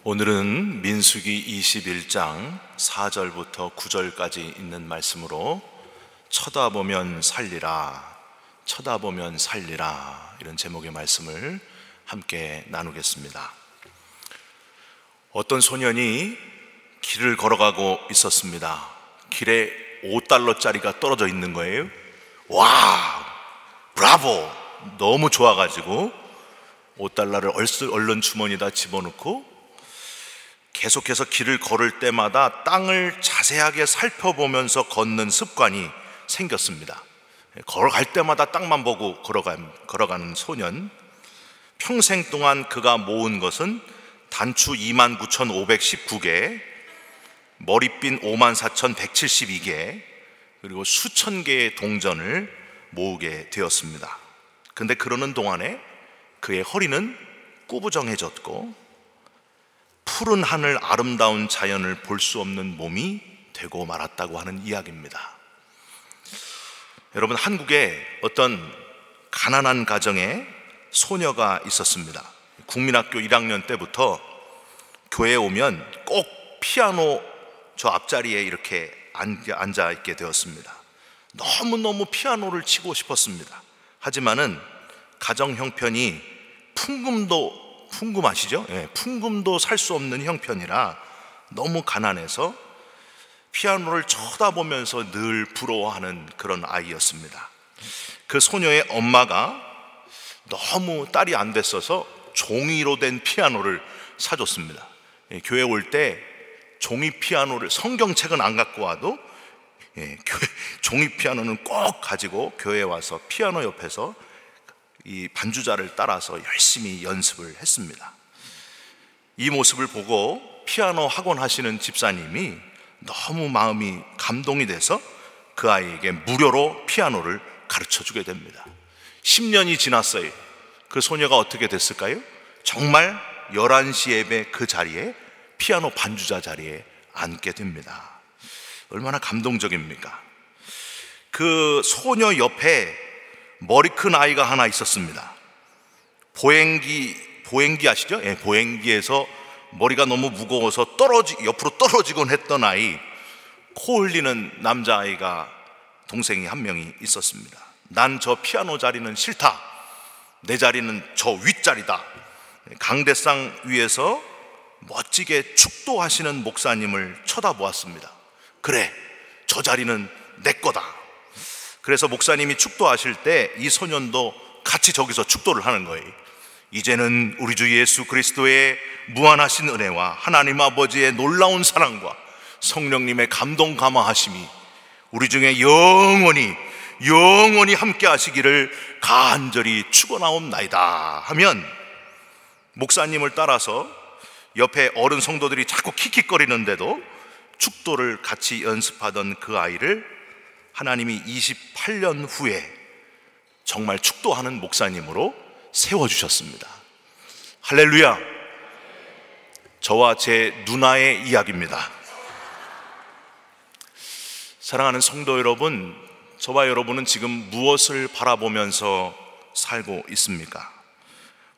오늘은 민수기 21장 4절부터 9절까지 있는 말씀으로 쳐다보면 살리라, 쳐다보면 살리라, 이런 제목의 말씀을 함께 나누겠습니다. 어떤 소년이 길을 걸어가고 있었습니다. 길에 5달러짜리가 떨어져 있는 거예요. 와, 브라보! 너무 좋아가지고 5달러를 얼른 주머니에다 집어넣고 계속해서 길을 걸을 때마다 땅을 자세하게 살펴보면서 걷는 습관이 생겼습니다. 걸어갈 때마다 땅만 보고 걸어가는 소년. 평생 동안 그가 모은 것은 단추 29,519개, 머리핀 54,172개, 그리고 수천 개의 동전을 모으게 되었습니다. 근데 그러는 동안에 그의 허리는 꾸부정해졌고 푸른 하늘, 아름다운 자연을 볼 수 없는 몸이 되고 말았다고 하는 이야기입니다. 여러분, 한국에 어떤 가난한 가정에 소녀가 있었습니다. 국민학교 1학년 때부터 교회에 오면 꼭 피아노 저 앞자리에 이렇게 앉아 있게 되었습니다. 너무너무 피아노를 치고 싶었습니다. 하지만은 가정 형편이 풍금 아시죠? 풍금도 살 수 없는 형편이라 너무 가난해서 피아노를 쳐다보면서 늘 부러워하는 그런 아이였습니다. 그 소녀의 엄마가 너무 딸이 안 됐어서 종이로 된 피아노를 사줬습니다. 교회 올 때 종이 피아노를, 성경책은 안 갖고 와도 종이 피아노는 꼭 가지고 교회에 와서 피아노 옆에서 이 반주자를 따라서 열심히 연습을 했습니다. 이 모습을 보고 피아노 학원 하시는 집사님이 너무 마음이 감동이 돼서 그 아이에게 무료로 피아노를 가르쳐 주게 됩니다. 10년이 지났어요. 그 소녀가 어떻게 됐을까요? 정말 11시 예배 그 자리에, 피아노 반주자 자리에 앉게 됩니다. 얼마나 감동적입니까? 그 소녀 옆에 머리 큰 아이가 하나 있었습니다. 보행기 아시죠? 보행기에서 머리가 너무 무거워서 옆으로 떨어지곤 했던 아이, 코 흘리는 남자아이가, 동생이 한 명이 있었습니다. 난 저 피아노 자리는 싫다. 내 자리는 저 윗자리다. 강대상 위에서 멋지게 축도하시는 목사님을 쳐다보았습니다. 그래, 저 자리는 내 거다. 그래서 목사님이 축도하실 때 이 소년도 같이 저기서 축도를 하는 거예요. 이제는 우리 주 예수 그리스도의 무한하신 은혜와 하나님 아버지의 놀라운 사랑과 성령님의 감동 감화하심이 우리 중에 영원히 함께 하시기를 간절히 축원하옵나이다 하면, 목사님을 따라서 옆에 어른 성도들이 자꾸 킥킥거리는데도 축도를 같이 연습하던 그 아이를 하나님이 28년 후에 정말 축도하는 목사님으로 세워주셨습니다. 할렐루야! 저와 제 누나의 이야기입니다. 사랑하는 성도 여러분, 저와 여러분은 지금 무엇을 바라보면서 살고 있습니까?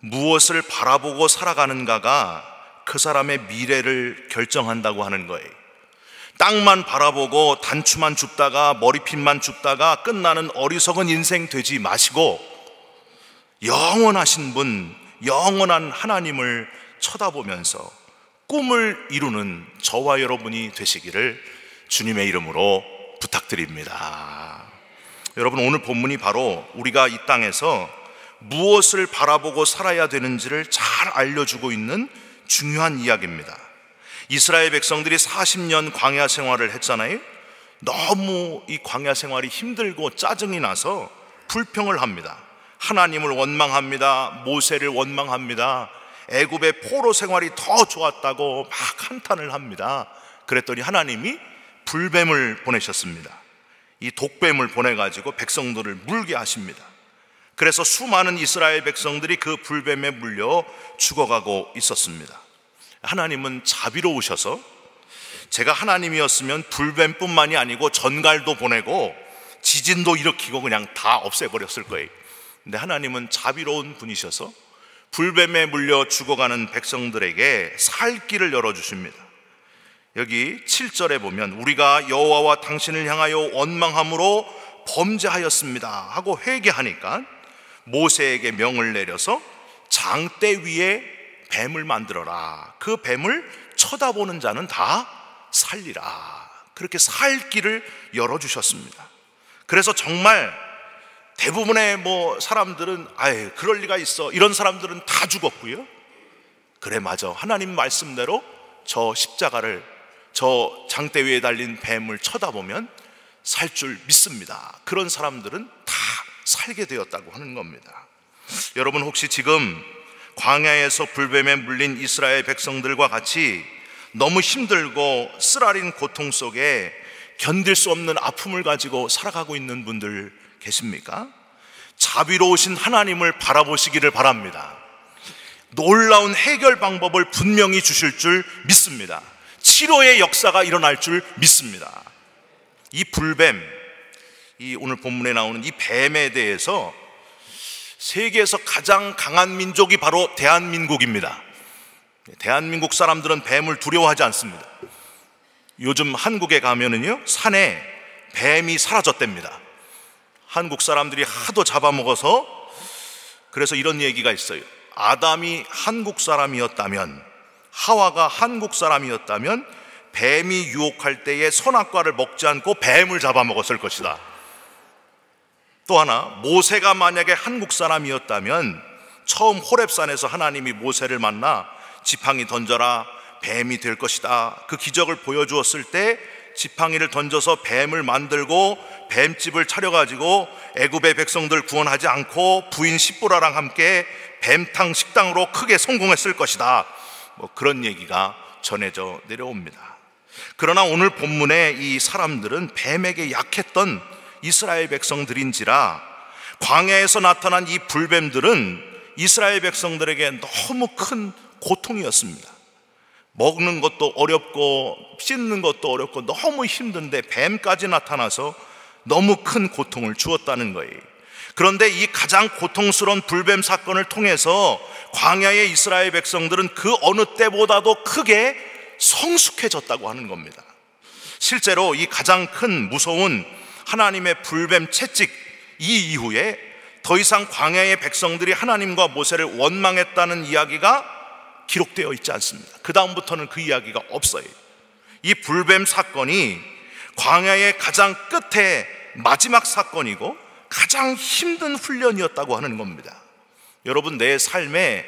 무엇을 바라보고 살아가는가가 그 사람의 미래를 결정한다고 하는 거예요. 땅만 바라보고 단추만 줍다가 머리핀만 줍다가 끝나는 어리석은 인생 되지 마시고, 영원하신 분, 영원한 하나님을 쳐다보면서 꿈을 이루는 저와 여러분이 되시기를 주님의 이름으로 부탁드립니다. 여러분, 오늘 본문이 바로 우리가 이 땅에서 무엇을 바라보고 살아야 되는지를 잘 알려주고 있는 중요한 이야기입니다. 이스라엘 백성들이 40년 광야 생활을 했잖아요. 너무 이 광야 생활이 힘들고 짜증이 나서 불평을 합니다. 하나님을 원망합니다. 모세를 원망합니다. 애굽의 포로 생활이 더 좋았다고 막 한탄을 합니다. 그랬더니 하나님이 불뱀을 보내셨습니다. 이 독뱀을 보내가지고 백성들을 물게 하십니다. 그래서 수많은 이스라엘 백성들이 그 불뱀에 물려 죽어가고 있었습니다. 하나님은 자비로우셔서, 제가 하나님이었으면 불뱀뿐만이 아니고 전갈도 보내고 지진도 일으키고 그냥 다 없애버렸을 거예요. 근데 하나님은 자비로운 분이셔서 불뱀에 물려 죽어가는 백성들에게 살 길을 열어주십니다. 여기 7절에 보면 우리가 여호와와 당신을 향하여 원망함으로 범죄하였습니다 하고 회개하니까 모세에게 명을 내려서 장대 위에 뱀을 만들어라. 그 뱀을 쳐다보는 자는 다 살리라. 그렇게 살 길을 열어주셨습니다. 그래서 정말 대부분의 사람들은 그럴 리가 있어, 이런 사람들은 다 죽었고요. 그래, 맞아, 하나님 말씀대로 저 십자가를, 저 장대 위에 달린 뱀을 쳐다보면 살 줄 믿습니다. 그런 사람들은 다 살게 되었다고 하는 겁니다. 여러분, 혹시 지금 광야에서 불뱀에 물린 이스라엘 백성들과 같이 너무 힘들고 쓰라린 고통 속에 견딜 수 없는 아픔을 가지고 살아가고 있는 분들 계십니까? 자비로우신 하나님을 바라보시기를 바랍니다. 놀라운 해결 방법을 분명히 주실 줄 믿습니다. 치료의 역사가 일어날 줄 믿습니다. 이 불뱀, 오늘 본문에 나오는 이 뱀에 대해서 세계에서 가장 강한 민족이 바로 대한민국입니다. 대한민국 사람들은 뱀을 두려워하지 않습니다. 요즘 한국에 가면은요, 산에 뱀이 사라졌답니다. 한국 사람들이 하도 잡아먹어서. 그래서 이런 얘기가 있어요. 아담이 한국 사람이었다면, 하와가 한국 사람이었다면 뱀이 유혹할 때에 선악과를 먹지 않고 뱀을 잡아먹었을 것이다. 또 하나, 모세가 만약에 한국 사람이었다면 처음 호렙산에서 하나님이 모세를 만나 지팡이 던져라, 뱀이 될 것이다, 그 기적을 보여주었을 때 지팡이를 던져서 뱀을 만들고 뱀집을 차려가지고 애굽의 백성들 구원하지 않고 부인 십보라랑 함께 뱀탕 식당으로 크게 성공했을 것이다. 그런 얘기가 전해져 내려옵니다. 그러나 오늘 본문의 이 사람들은 뱀에게 약했던 이스라엘 백성들인지라 광야에서 나타난 이 불뱀들은 이스라엘 백성들에게 너무 큰 고통이었습니다. 먹는 것도 어렵고 씻는 것도 어렵고 너무 힘든데 뱀까지 나타나서 너무 큰 고통을 주었다는 거예요. 그런데 이 가장 고통스러운 불뱀 사건을 통해서 광야의 이스라엘 백성들은 그 어느 때보다도 크게 성숙해졌다고 하는 겁니다. 실제로 이 가장 큰 무서운 하나님의 불뱀 채찍 이 이후에 더 이상 광야의 백성들이 하나님과 모세를 원망했다는 이야기가 기록되어 있지 않습니다. 그 다음부터는 그 이야기가 없어요. 이 불뱀 사건이 광야의 가장 끝에 마지막 사건이고 가장 힘든 훈련이었다고 하는 겁니다. 여러분, 내 삶에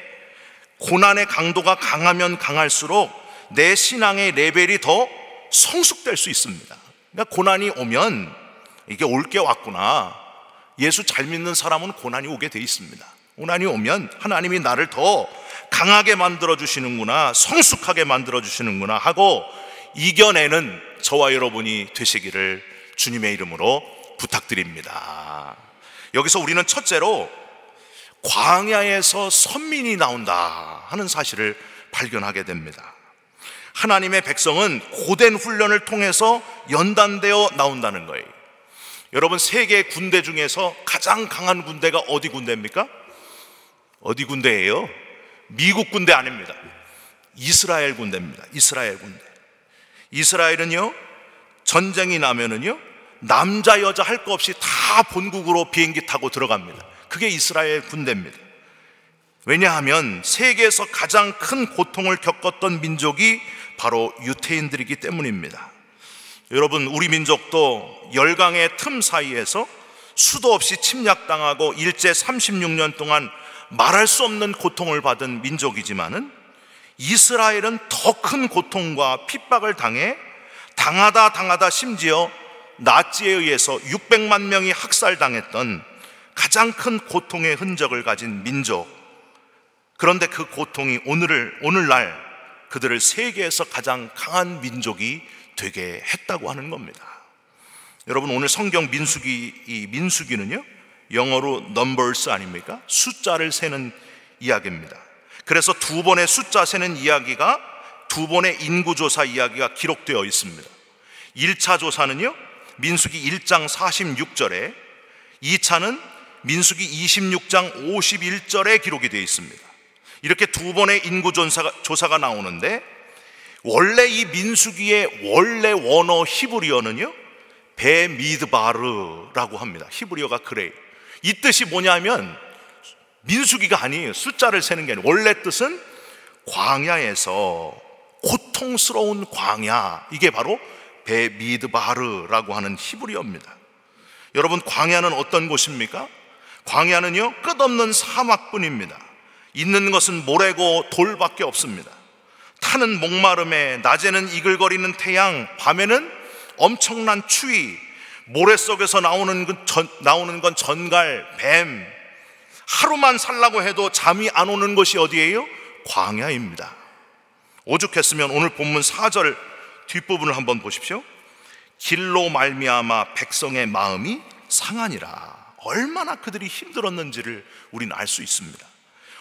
고난의 강도가 강하면 강할수록 내 신앙의 레벨이 더 성숙될 수 있습니다. 그러니까 고난이 오면 이게 올 게 왔구나, 예수 잘 믿는 사람은 고난이 오게 돼 있습니다. 고난이 오면 하나님이 나를 더 강하게 만들어 주시는구나, 성숙하게 만들어 주시는구나 하고 이겨내는 저와 여러분이 되시기를 주님의 이름으로 부탁드립니다. 여기서 우리는 첫째로 광야에서 선민이 나온다 하는 사실을 발견하게 됩니다. 하나님의 백성은 고된 훈련을 통해서 연단되어 나온다는 거예요. 여러분, 세계 군대 중에서 가장 강한 군대가 어디 군대입니까? 어디 군대예요? 미국 군대 아닙니다. 이스라엘 군대입니다. 이스라엘 군대. 이스라엘은요, 전쟁이 나면은요, 남자 여자 할 거 없이 다 본국으로 비행기 타고 들어갑니다. 그게 이스라엘 군대입니다. 왜냐하면 세계에서 가장 큰 고통을 겪었던 민족이 바로 유태인들이기 때문입니다. 여러분, 우리 민족도 열강의 틈 사이에서 수도 없이 침략당하고 일제 36년 동안 말할 수 없는 고통을 받은 민족이지만은 이스라엘은 더 큰 고통과 핍박을 당하다 심지어 나치에 의해서 600만 명이 학살당했던 가장 큰 고통의 흔적을 가진 민족. 그런데 그 고통이 오늘날 그들을 세계에서 가장 강한 민족이 되게 했다고 하는 겁니다. 여러분, 오늘 성경 이 민수기는요, 영어로 numbers 아닙니까? 숫자를 세는 이야기입니다. 그래서 두 번의 숫자 세는 이야기가, 두 번의 인구조사 이야기가 기록되어 있습니다. 1차 조사는요, 민수기 1장 46절에, 2차는 민수기 26장 51절에 기록이 되어 있습니다. 이렇게 두 번의 인구 조사가 나오는데, 원래 이 민수기의 원래 원어 히브리어는요, 베미드바르라고 합니다. 히브리어가 그래요. 이 뜻이 뭐냐면 민수기가 아니에요. 숫자를 세는 게 아니에요. 원래 뜻은 광야에서, 고통스러운 광야, 이게 바로 베미드바르라고 하는 히브리어입니다. 여러분, 광야는 어떤 곳입니까? 광야는요, 끝없는 사막뿐입니다. 있는 것은 모래고 돌밖에 없습니다. 타는 목마름에, 낮에는 이글거리는 태양, 밤에는 엄청난 추위, 모래 속에서 나오는 건 전갈, 뱀. 하루만 살라고 해도 잠이 안 오는 곳이 어디예요? 광야입니다. 오죽했으면 오늘 본문 4절 뒷부분을 한번 보십시오. 길로 말미암아 백성의 마음이 상하니라. 얼마나 그들이 힘들었는지를 우리는 알 수 있습니다.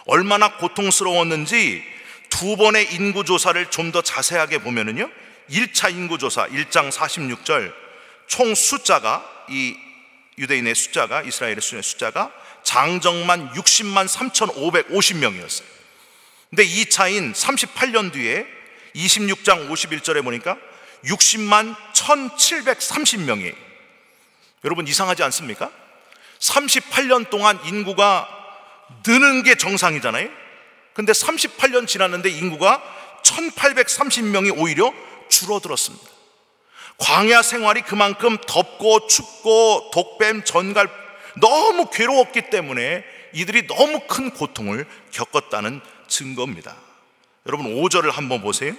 얼마나 고통스러웠는지 두 번의 인구조사를 좀 더 자세하게 보면은요, 1차 인구조사 1장 46절 총 숫자가, 이 유대인의 숫자가, 이스라엘의 숫자가 장정만 60만 3,550명이었어요. 근데 2차인 38년 뒤에 26장 51절에 보니까 60만 1,730명이에요. 여러분, 이상하지 않습니까? 38년 동안 인구가 느는 게 정상이잖아요. 근데 38년 지났는데 인구가 1,830명이 오히려 줄어들었습니다. 광야 생활이 그만큼 덥고 춥고 독뱀, 전갈, 너무 괴로웠기 때문에 이들이 너무 큰 고통을 겪었다는 증거입니다. 여러분, 5절을 한번 보세요.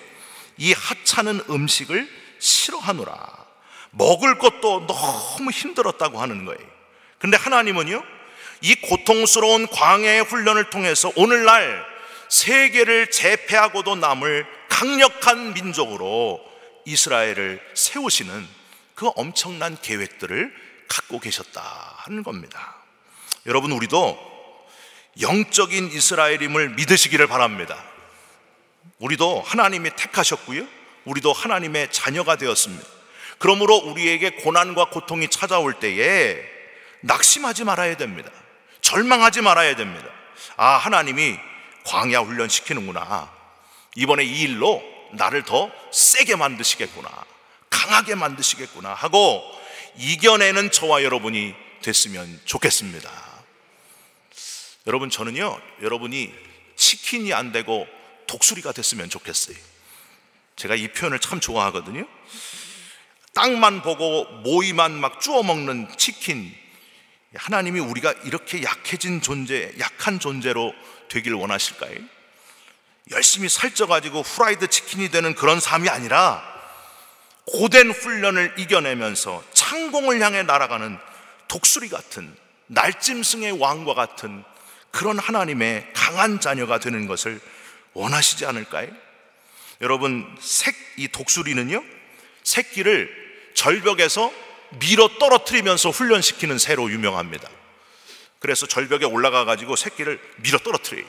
이 하찮은 음식을 싫어하노라. 먹을 것도 너무 힘들었다고 하는 거예요. 근데 하나님은요, 이 고통스러운 광야의 훈련을 통해서 오늘날 세계를 제패하고도 남을 강력한 민족으로 이스라엘을 세우시는 그 엄청난 계획들을 갖고 계셨다 하는 겁니다. 여러분, 우리도 영적인 이스라엘임을 믿으시기를 바랍니다. 우리도 하나님이 택하셨고요, 우리도 하나님의 자녀가 되었습니다. 그러므로 우리에게 고난과 고통이 찾아올 때에 낙심하지 말아야 됩니다. 절망하지 말아야 됩니다. 아, 하나님이 광야 훈련 시키는구나. 이번에 이 일로 나를 더 세게 만드시겠구나, 강하게 만드시겠구나 하고 이겨내는 저와 여러분이 됐으면 좋겠습니다. 여러분, 저는요, 여러분이 치킨이 안 되고 독수리가 됐으면 좋겠어요. 제가 이 표현을 참 좋아하거든요. 땅만 보고 모이만 막 주워 먹는 치킨. 하나님이 우리가 이렇게 약해진 존재, 약한 존재로 되길 원하실까요? 열심히 살쪄가지고 후라이드 치킨이 되는 그런 삶이 아니라 고된 훈련을 이겨내면서 창공을 향해 날아가는 독수리 같은, 날짐승의 왕과 같은 그런 하나님의 강한 자녀가 되는 것을 원하시지 않을까요? 여러분, 이 독수리는요, 새끼를 절벽에서 밀어 떨어뜨리면서 훈련시키는 새로 유명합니다. 그래서 절벽에 올라가가지고 새끼를 밀어 떨어뜨려요.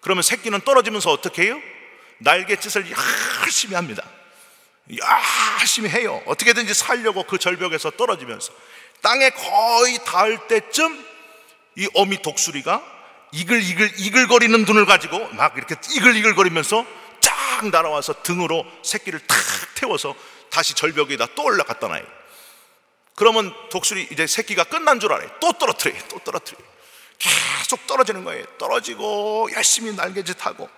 그러면 새끼는 떨어지면서 어떻게 해요? 날갯짓을 열심히 합니다. 열심히 해요. 어떻게든지 살려고 그 절벽에서 떨어지면서 땅에 거의 닿을 때쯤 이 어미 독수리가 이글거리는 눈을 가지고 막 이렇게 이글거리면서 쫙 날아와서 등으로 새끼를 탁 태워서 다시 절벽 위에다 또 올라갔다 놔요. 그러면 독수리 이제 새끼가 끝난 줄 알아요. 또 떨어뜨려요. 계속 떨어지는 거예요. 떨어지고 열심히 날개짓하고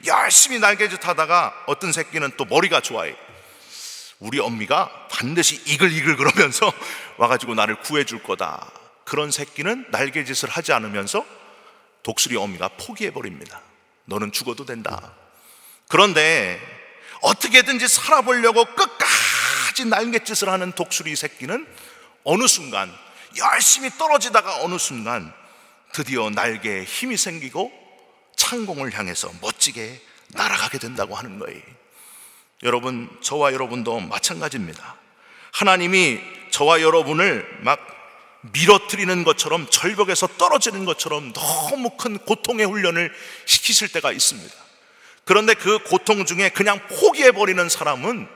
열심히 날개짓하다가 어떤 새끼는 또 머리가 좋아요. 우리 어미가 반드시 이글 그러면서 와가지고 나를 구해줄 거다. 그런 새끼는 날개짓을 하지 않으면서 독수리 어미가 포기해버립니다. 너는 죽어도 된다. 그런데 어떻게든지 살아보려고 끝까지 날갯짓을 하는 독수리 새끼는 어느 순간, 열심히 떨어지다가 어느 순간 드디어 날개에 힘이 생기고 창공을 향해서 멋지게 날아가게 된다고 하는 거예요. 여러분, 저와 여러분도 마찬가지입니다. 하나님이 저와 여러분을 막 밀어뜨리는 것처럼, 절벽에서 떨어지는 것처럼 너무 큰 고통의 훈련을 시키실 때가 있습니다. 그런데 그 고통 중에 그냥 포기해버리는 사람은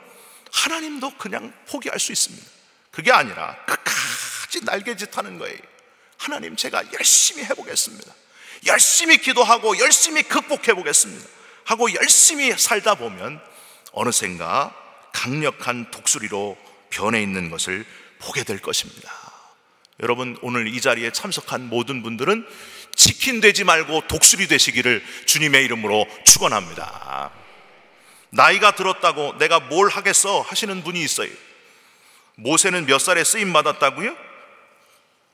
하나님도 그냥 포기할 수 있습니다. 그게 아니라 끝까지 날개짓하는 거예요. 하나님, 제가 열심히 해보겠습니다. 열심히 기도하고 열심히 극복해 보겠습니다 하고 열심히 살다 보면 어느샌가 강력한 독수리로 변해 있는 것을 보게 될 것입니다. 여러분, 오늘 이 자리에 참석한 모든 분들은 치킨 되지 말고 독수리 되시기를 주님의 이름으로 축원합니다. 나이가 들었다고 내가 뭘 하겠어 하시는 분이 있어요. 모세는 몇 살에 쓰임 받았다고요?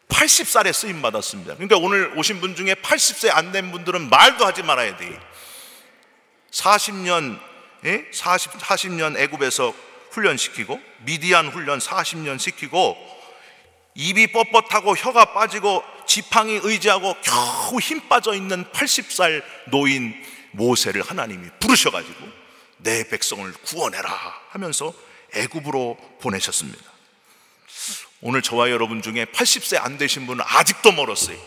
80살에 쓰임 받았습니다. 그러니까 오늘 오신 분 중에 80세 안 된 분들은 말도 하지 말아야 돼요. 40년 애굽에서 훈련시키고 미디안 훈련 40년 시키고 입이 뻣뻣하고 혀가 빠지고 지팡이 의지하고 겨우 힘 빠져 있는 80살 노인 모세를 하나님이 부르셔가지고 내 백성을 구원해라 하면서 애굽으로 보내셨습니다. 오늘 저와 여러분 중에 80세 안 되신 분은 아직도 멀었어요.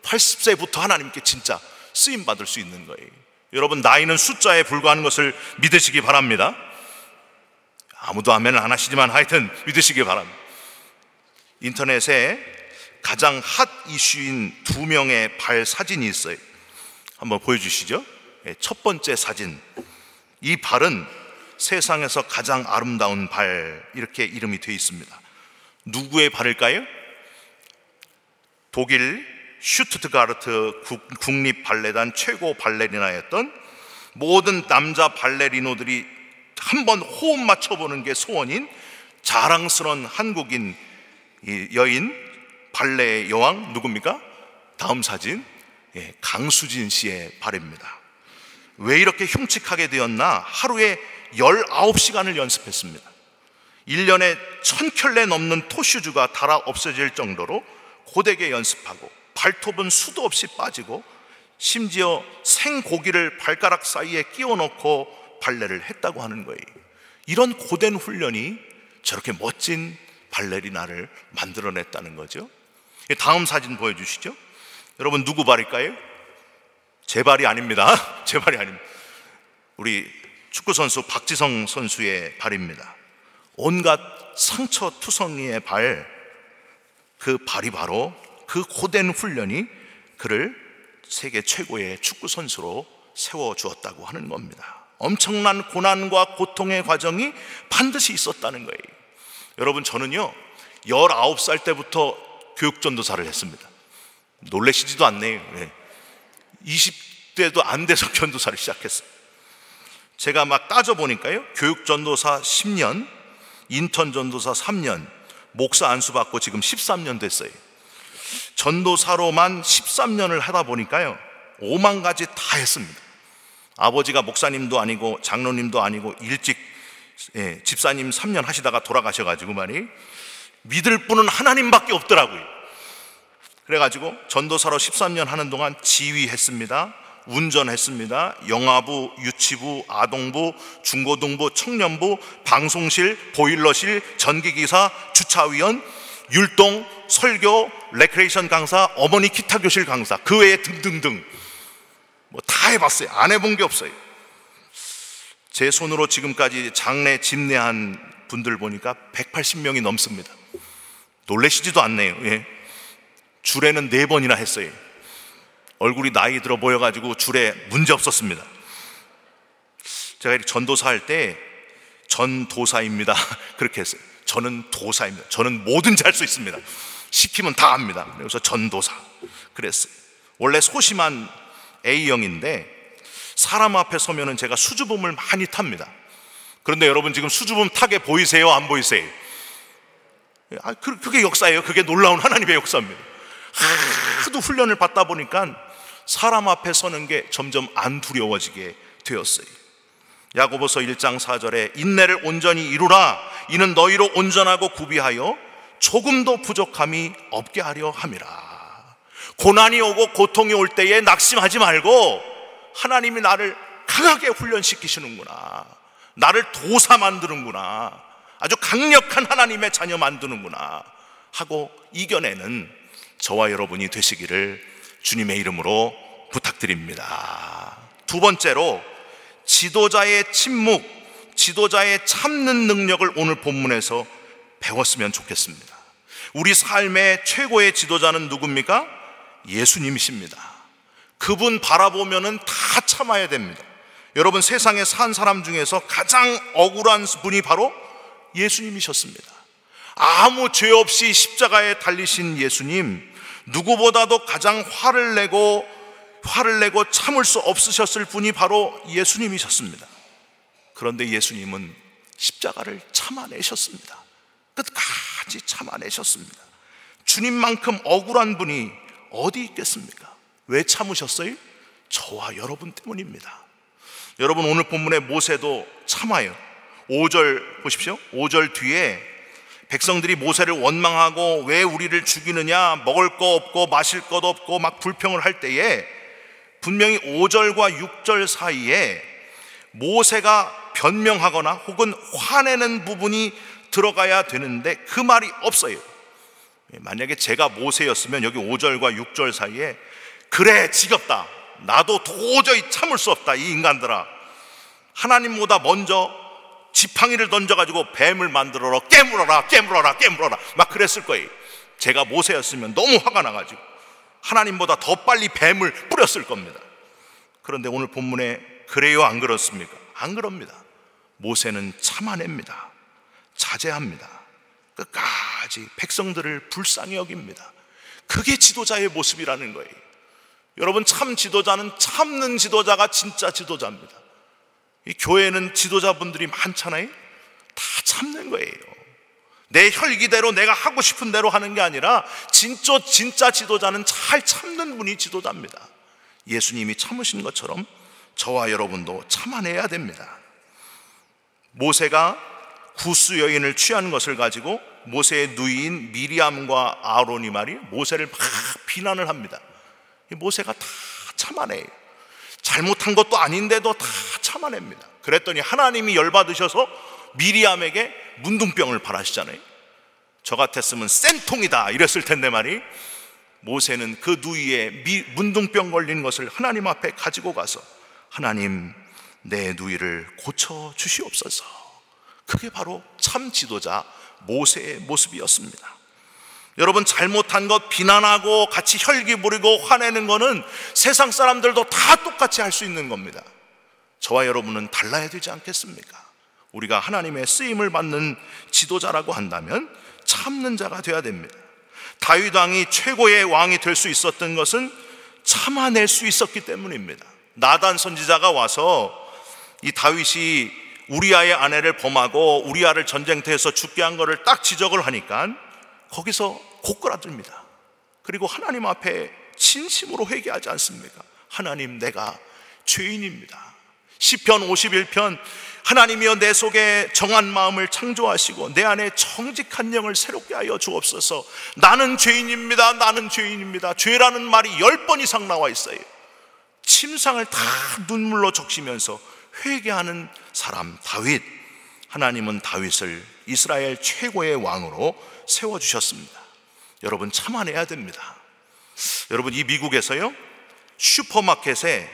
80세부터 하나님께 진짜 쓰임 받을 수 있는 거예요. 여러분, 나이는 숫자에 불과한 것을 믿으시기 바랍니다. 아무도 아멘을 안 하시지만 하여튼 믿으시기 바랍니다. 인터넷에 가장 핫 이슈인 2명의 발 사진이 있어요. 한번 보여주시죠. 첫 번째 사진, 이 발은 세상에서 가장 아름다운 발, 이렇게 이름이 되어 있습니다. 누구의 발일까요? 독일 슈투트가르트 국립발레단 최고 발레리나였던 모든 남자 발레리노들이 한번 호흡 맞춰보는 게 소원인 자랑스러운 한국인 여인 발레의 여왕 누굽니까? 다음 사진, 강수진 씨의 발입니다. 왜 이렇게 흉측하게 되었나? 하루에 19시간을 연습했습니다. 1년에 1000켤레 넘는 토슈즈가 달아 없어질 정도로 고되게 연습하고 발톱은 수도 없이 빠지고 심지어 생고기를 발가락 사이에 끼워 넣고 발레를 했다고 하는 거예요. 이런 고된 훈련이 저렇게 멋진 발레리나를 만들어냈다는 거죠. 다음 사진 보여주시죠. 여러분, 누구 발일까요? 제 발이 아닙니다. 제 발이 아닙니다. 우리 축구선수 박지성 선수의 발입니다. 온갖 상처 투성이의 발, 그 발이 바로 그 고된 훈련이 그를 세계 최고의 축구선수로 세워주었다고 하는 겁니다. 엄청난 고난과 고통의 과정이 반드시 있었다는 거예요. 여러분, 저는요 19살 때부터 교육전도사를 했습니다. 놀라시지도 않네요. 20대도 안 돼서 전도사를 시작했어요. 제가 막 따져보니까요, 교육전도사 10년, 인턴 전도사 3년, 목사 안수 받고 지금 13년 됐어요. 전도사로만 13년을 하다 보니까요 5만 가지 다 했습니다. 아버지가 목사님도 아니고 장로님도 아니고 일찍 집사님 3년 하시다가 돌아가셔가지고 말이 믿을 분은 하나님밖에 없더라고요. 그래가지고 전도사로 13년 하는 동안 지휘했습니다. 운전했습니다. 영아부, 유치부, 아동부, 중고등부, 청년부, 방송실, 보일러실, 전기기사, 주차위원, 율동, 설교, 레크레이션 강사, 어머니 기타 교실 강사, 그 외에 등등등 뭐 다 해봤어요. 안 해본 게 없어요. 제 손으로 지금까지 장례 집례한 분들 보니까 180명이 넘습니다. 놀라시지도 않네요. 줄에는 4번이나 했어요. 얼굴이 나이 들어 보여가지고 줄에 문제 없었습니다. 제가 전도사 할 때 전도사입니다 그렇게 했어요. 저는 도사입니다. 저는 뭐든지 할 수 있습니다. 시키면 다 합니다. 그래서 전도사 그랬어요. 원래 소심한 A형인데 사람 앞에 서면은 제가 수줍음을 많이 탑니다. 그런데 여러분, 지금 수줍음 타게 보이세요? 안 보이세요? 그게 역사예요. 그게 놀라운 하나님의 역사입니다. 하도 훈련을 받다 보니까 사람 앞에 서는 게 점점 안 두려워지게 되었어요. 야고보서 1장 4절에 인내를 온전히 이루라. 이는 너희로 온전하고 구비하여 조금도 부족함이 없게 하려 함이라. 고난이 오고 고통이 올 때에 낙심하지 말고 하나님이 나를 강하게 훈련시키시는구나, 나를 도사 만드는구나, 아주 강력한 하나님의 자녀 만드는구나 하고 이겨내는 저와 여러분이 되시기를 주님의 이름으로 부탁드립니다. 두 번째로, 지도자의 침묵, 지도자의 참는 능력을 오늘 본문에서 배웠으면 좋겠습니다. 우리 삶의 최고의 지도자는 누굽니까? 예수님이십니다. 그분 바라보면은 다 참아야 됩니다. 여러분, 세상에 산 사람 중에서 가장 억울한 분이 바로 예수님이셨습니다. 아무 죄 없이 십자가에 달리신 예수님, 누구보다도 가장 화를 내고 참을 수 없으셨을 분이 바로 예수님이셨습니다. 그런데 예수님은 십자가를 참아내셨습니다. 끝까지 참아내셨습니다. 주님만큼 억울한 분이 어디 있겠습니까? 왜 참으셨어요? 저와 여러분 때문입니다. 여러분, 오늘 본문의 모세도 참아요. 5절 보십시오. 5절 뒤에 백성들이 모세를 원망하고 왜 우리를 죽이느냐, 먹을 거 없고 마실 것 없고 막 불평을 할 때에 분명히 5절과 6절 사이에 모세가 변명하거나 혹은 화내는 부분이 들어가야 되는데 그 말이 없어요. 만약에 제가 모세였으면 여기 5절과 6절 사이에 그래, 지겹다, 나도 도저히 참을 수 없다, 이 인간들아, 하나님보다 먼저 지팡이를 던져가지고 뱀을 만들어라, 깨물어라 막 그랬을 거예요. 제가 모세였으면 너무 화가 나가지고 하나님보다 더 빨리 뱀을 뿌렸을 겁니다. 그런데 오늘 본문에 그래요, 안 그렇습니까? 안 그럽니다. 모세는 참아냅니다. 자제합니다. 끝까지 백성들을 불쌍히 여깁니다. 그게 지도자의 모습이라는 거예요. 여러분, 참 지도자는 참는 지도자가 진짜 지도자입니다. 이 교회는 지도자분들이 많잖아요. 다 참는 거예요. 내 혈기대로 내가 하고 싶은 대로 하는 게 아니라 진짜 지도자는 잘 참는 분이 지도자입니다. 예수님이 참으신 것처럼 저와 여러분도 참아내야 됩니다. 모세가 구스 여인을 취한 것을 가지고 모세의 누이인 미리암과 아론이 말이 모세를 막 비난을 합니다. 모세가 다 참아내요. 잘못한 것도 아닌데도 다 참아냅니다. 그랬더니 하나님이 열받으셔서 미리암에게 문둥병을 발하시잖아요. 저 같았으면 센통이다 이랬을 텐데 말이, 모세는 그 누이의 문둥병 걸린 것을 하나님 앞에 가지고 가서 하나님, 내 누이를 고쳐 주시옵소서. 그게 바로 참 지도자 모세의 모습이었습니다. 여러분, 잘못한 것 비난하고 같이 혈기 부리고 화내는 거는 세상 사람들도 다 똑같이 할 수 있는 겁니다. 저와 여러분은 달라야 되지 않겠습니까? 우리가 하나님의 쓰임을 받는 지도자라고 한다면 참는 자가 되어야 됩니다. 다윗 왕이 최고의 왕이 될 수 있었던 것은 참아낼 수 있었기 때문입니다. 나단 선지자가 와서 이 다윗이 우리아의 아내를 범하고 우리아를 전쟁터에서 죽게 한 것을 딱 지적을 하니까 거기서 고꾸라듭니다. 그리고 하나님 앞에 진심으로 회개하지 않습니까? 하나님, 내가 죄인입니다. 시편 51편, 하나님이여 내 속에 정한 마음을 창조하시고 내 안에 정직한 영을 새롭게 하여 주옵소서. 나는 죄인입니다. 나는 죄인입니다. 죄라는 말이 10번 이상 나와 있어요. 침상을 다 눈물로 적시면서 회개하는 사람 다윗. 하나님은 다윗을 이스라엘 최고의 왕으로 세워주셨습니다. 여러분, 참아내야 됩니다. 여러분, 이 미국에서요, 슈퍼마켓에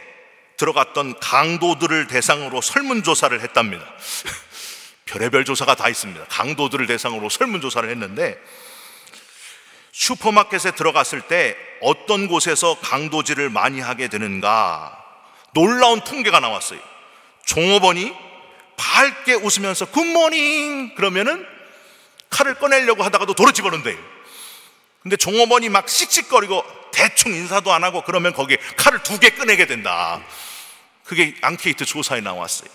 들어갔던 강도들을 대상으로 설문조사를 했답니다. 별의별 조사가 다 있습니다. 강도들을 대상으로 설문조사를 했는데, 슈퍼마켓에 들어갔을 때 어떤 곳에서 강도질을 많이 하게 되는가, 놀라운 통계가 나왔어요. 종업원이 밝게 웃으면서 굿모닝 그러면은 칼을 꺼내려고 하다가도 도로 집어넣는대요. 근데 종업원이 막 씩씩거리고 대충 인사도 안 하고 그러면 거기에 칼을 2개 꺼내게 된다. 그게 앙케이트 조사에 나왔어요.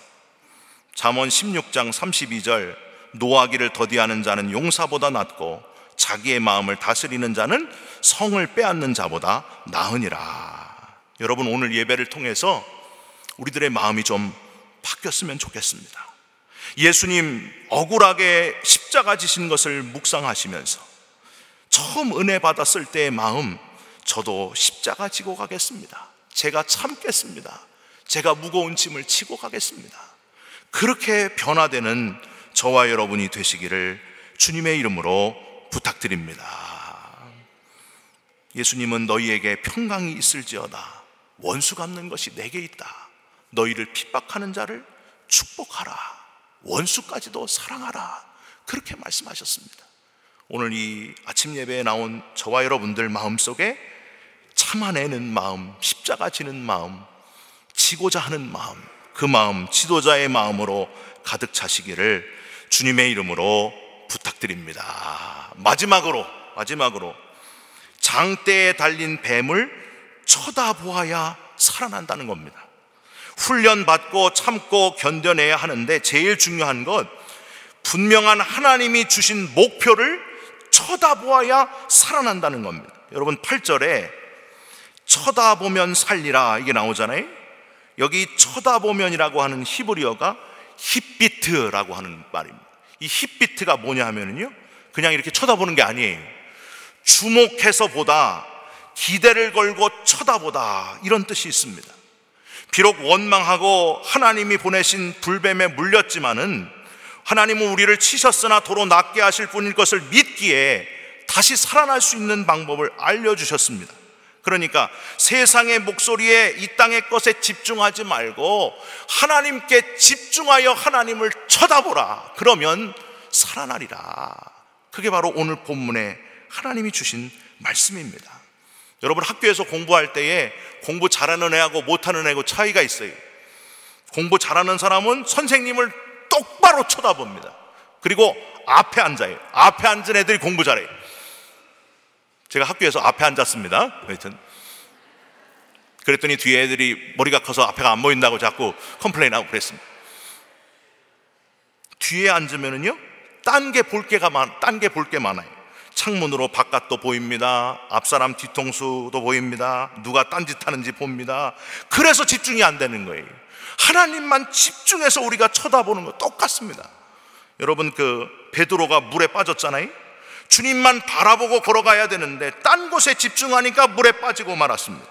잠언 16장 32절, 노하기를 더디하는 자는 용사보다 낫고 자기의 마음을 다스리는 자는 성을 빼앗는 자보다 나으니라. 여러분, 오늘 예배를 통해서 우리들의 마음이 좀 바뀌었으면 좋겠습니다. 예수님 억울하게 십자가 지신 것을 묵상하시면서 처음 은혜 받았을 때의 마음, 저도 십자가 지고 가겠습니다. 제가 참겠습니다. 제가 무거운 짐을 지고 가겠습니다. 그렇게 변화되는 저와 여러분이 되시기를 주님의 이름으로 부탁드립니다. 예수님은 너희에게 평강이 있을지어다. 원수 갚는 것이 내게 있다. 너희를 핍박하는 자를 축복하라. 원수까지도 사랑하라. 그렇게 말씀하셨습니다. 오늘 이 아침 예배에 나온 저와 여러분들 마음속에 참아내는 마음, 십자가 지는 마음, 지고자 하는 마음, 그 마음, 지도자의 마음으로 가득 차시기를 주님의 이름으로 부탁드립니다. 마지막으로 장대에 달린 뱀을 쳐다보아야 살아난다는 겁니다. 훈련받고 참고 견뎌내야 하는데 제일 중요한 것, 분명한 하나님이 주신 목표를 쳐다보아야 살아난다는 겁니다. 여러분 8절에 쳐다보면 살리라 이게 나오잖아요. 여기 쳐다보면이라고 하는 히브리어가 힙비트라고 하는 말입니다. 이 힙비트가 뭐냐 하면요, 그냥 이렇게 쳐다보는 게 아니에요. 주목해서 보다, 기대를 걸고 쳐다보다, 이런 뜻이 있습니다. 비록 원망하고 하나님이 보내신 불뱀에 물렸지만은 하나님은 우리를 치셨으나 도로 낫게 하실 분일 것을 믿기에 다시 살아날 수 있는 방법을 알려주셨습니다. 그러니까 세상의 목소리에 이 땅의 것에 집중하지 말고 하나님께 집중하여 하나님을 쳐다보라. 그러면 살아나리라. 그게 바로 오늘 본문에 하나님이 주신 말씀입니다. 여러분 학교에서 공부할 때에 공부 잘하는 애하고 못하는 애하고 차이가 있어요. 공부 잘하는 사람은 선생님을 똑바로 쳐다봅니다. 그리고 앞에 앉아요. 앞에 앉은 애들이 공부 잘해요. 제가 학교에서 앞에 앉았습니다. 하여튼 그랬더니 뒤에 애들이 머리가 커서 앞에가 안 보인다고 자꾸 컴플레인하고 그랬습니다. 뒤에 앉으면은요, 딴 게 볼 게 많아요. 창문으로 바깥도 보입니다. 앞사람 뒤통수도 보입니다. 누가 딴짓 하는지 봅니다. 그래서 집중이 안 되는 거예요. 하나님만 집중해서 우리가 쳐다보는 거 똑같습니다. 여러분 그 베드로가 물에 빠졌잖아요. 주님만 바라보고 걸어가야 되는데 딴 곳에 집중하니까 물에 빠지고 말았습니다.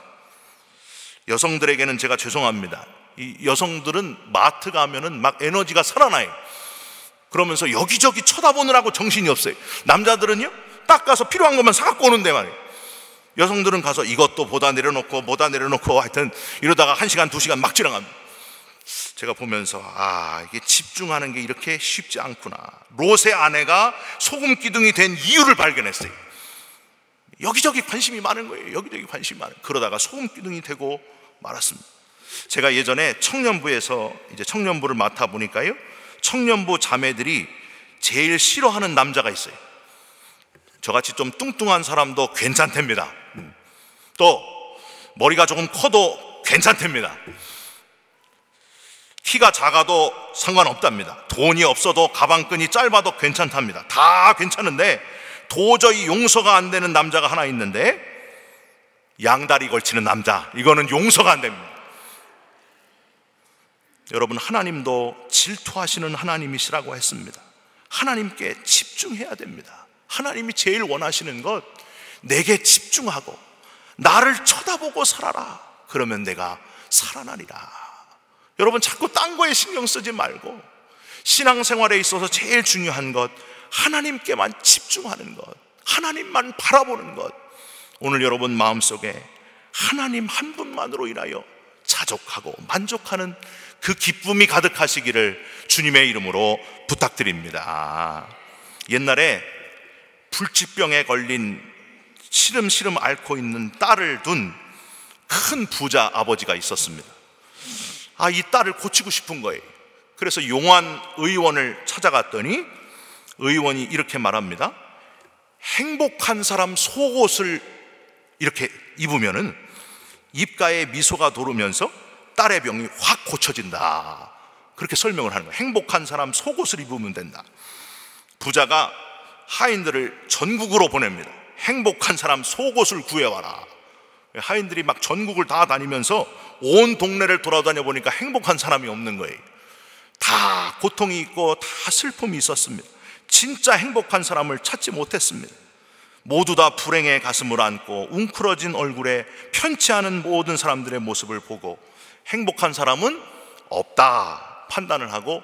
여성들에게는 제가 죄송합니다. 이 여성들은 마트 가면은 막 에너지가 살아나요. 그러면서 여기저기 쳐다보느라고 정신이 없어요. 남자들은요, 딱 가서 필요한 것만 사갖고 오는데 말이에요. 여성들은 가서 이것도 보다 내려놓고 하여튼 이러다가 1시간 2시간 막 지나갑니다. 제가 보면서 이게 집중하는 게 이렇게 쉽지 않구나. 롯의 아내가 소금 기둥이 된 이유를 발견했어요. 여기저기 관심이 많은 거예요. 그러다가 소금 기둥이 되고 말았습니다. 제가 예전에 청년부에서 이제 청년부를 맡아 보니까요, 청년부 자매들이 제일 싫어하는 남자가 있어요. 저같이 좀 뚱뚱한 사람도 괜찮답니다. 또 머리가 조금 커도 괜찮답니다. 키가 작아도 상관없답니다. 돈이 없어도 가방끈이 짧아도 괜찮답니다. 다 괜찮은데 도저히 용서가 안 되는 남자가 하나 있는데, 양다리 걸치는 남자, 이거는 용서가 안 됩니다. 여러분 하나님도 질투하시는 하나님이시라고 했습니다. 하나님께 집중해야 됩니다. 하나님이 제일 원하시는 것, 내게 집중하고 나를 쳐다보고 살아라. 그러면 내가 살아나리라. 여러분 자꾸 딴 거에 신경 쓰지 말고 신앙생활에 있어서 제일 중요한 것, 하나님께만 집중하는 것, 하나님만 바라보는 것. 오늘 여러분 마음속에 하나님 한 분만으로 인하여 자족하고 만족하는 그 기쁨이 가득하시기를 주님의 이름으로 부탁드립니다. 옛날에 불치병에 걸린 시름시름 앓고 있는 딸을 둔 큰 부자 아버지가 있었습니다. 이 딸을 고치고 싶은 거예요. 그래서 용환 의원을 찾아갔더니 의원이 이렇게 말합니다. 행복한 사람 속옷을 이렇게 입으면은 입가에 미소가 도르면서 딸의 병이 확 고쳐진다. 그렇게 설명을 하는 거예요. 행복한 사람 속옷을 입으면 된다. 부자가 하인들을 전국으로 보냅니다. 행복한 사람 속옷을 구해와라. 하인들이 막 전국을 다 다니면서 온 동네를 돌아다녀 보니까 행복한 사람이 없는 거예요. 다 고통이 있고 다 슬픔이 있었습니다. 진짜 행복한 사람을 찾지 못했습니다. 모두 다 불행의 가슴을 안고 웅크러진 얼굴에 편치 않은 모든 사람들의 모습을 보고 행복한 사람은 없다 판단을 하고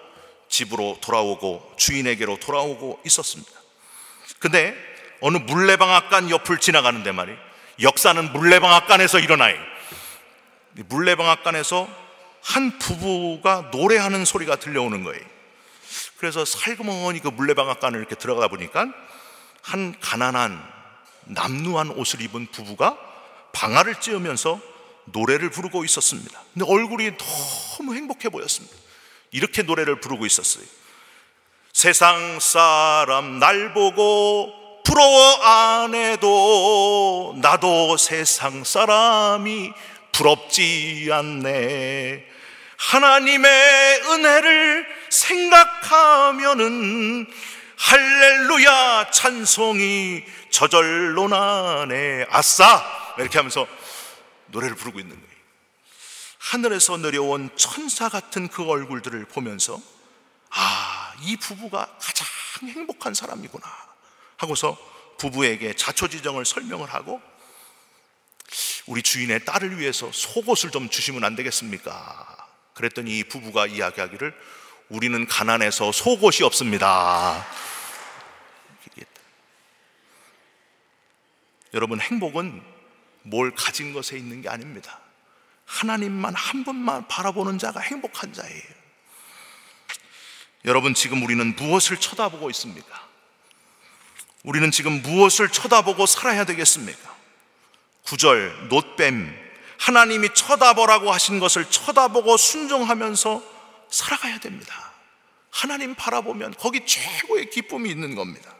집으로 돌아오고 주인에게로 돌아오고 있었습니다. 근데 어느 물레방앗간 옆을 지나가는데 말이에요. 역사는 물레방앗간에서 일어나요. 물레방앗간에서 한 부부가 노래하는 소리가 들려오는 거예요. 그래서 살그머니 그 물레방앗간을 이렇게 들어가다 보니까 한 가난한 남루한 옷을 입은 부부가 방아를 찧으면서 노래를 부르고 있었습니다. 근데 얼굴이 너무 행복해 보였습니다. 이렇게 노래를 부르고 있었어요. 세상 사람 날 보고 부러워 안 해도 나도 세상 사람이 부럽지 않네. 하나님의 은혜를 생각하면은 할렐루야 찬송이 저절로 나네. 아싸! 이렇게 하면서 노래를 부르고 있는 거예요. 하늘에서 내려온 천사 같은 그 얼굴들을 보면서 이 부부가 가장 행복한 사람이구나 하고서 부부에게 자초지정을 설명을 하고, 우리 주인의 딸을 위해서 속옷을 좀 주시면 안 되겠습니까? 그랬더니 이 부부가 이야기하기를 우리는 가난해서 속옷이 없습니다. 여러분, 행복은 뭘 가진 것에 있는 게 아닙니다. 하나님만 한 분만 바라보는 자가 행복한 자예요. 여러분, 지금 우리는 무엇을 쳐다보고 있습니까? 우리는 지금 무엇을 쳐다보고 살아야 되겠습니까? 9절 놋뱀, 하나님이 쳐다보라고 하신 것을 쳐다보고 순종하면서 살아가야 됩니다. 하나님 바라보면 거기 최고의 기쁨이 있는 겁니다.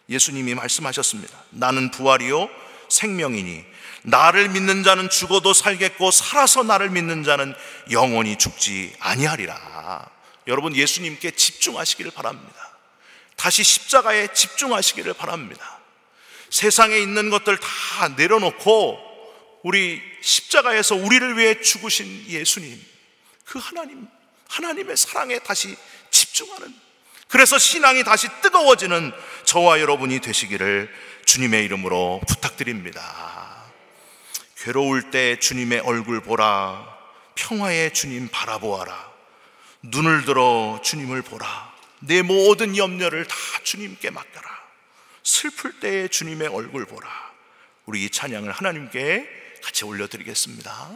예수님이 말씀하셨습니다. 나는 부활이요 생명이니 나를 믿는 자는 죽어도 살겠고 살아서 나를 믿는 자는 영원히 죽지 아니하리라. 여러분, 예수님께 집중하시기를 바랍니다. 다시 십자가에 집중하시기를 바랍니다. 세상에 있는 것들 다 내려놓고 우리 십자가에서 우리를 위해 죽으신 예수님, 그 하나님의 사랑에 다시 집중하는, 그래서 신앙이 다시 뜨거워지는 저와 여러분이 되시기를 주님의 이름으로 부탁드립니다. 괴로울 때 주님의 얼굴 보라. 평화의 주님 바라보아라. 눈을 들어 주님을 보라. 내 모든 염려를 다 주님께 맡겨라. 슬플 때에 주님의 얼굴 보라. 우리 이 찬양을 하나님께 같이 올려드리겠습니다.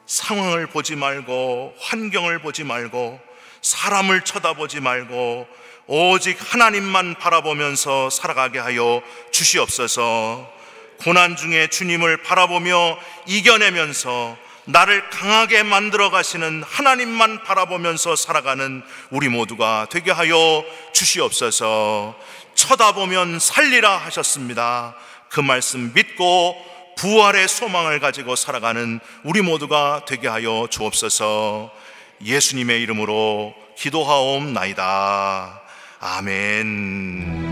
상황을 보지 말고 환경을 보지 말고 사람을 쳐다보지 말고 오직 하나님만 바라보면서 살아가게 하여 주시옵소서. 고난 중에 주님을 바라보며 이겨내면서 나를 강하게 만들어 가시는 하나님만 바라보면서 살아가는 우리 모두가 되게 하여 주시옵소서. 쳐다보면 살리라 하셨습니다. 그 말씀 믿고 부활의 소망을 가지고 살아가는 우리 모두가 되게 하여 주옵소서. 예수님의 이름으로 기도하옵나이다. 아멘.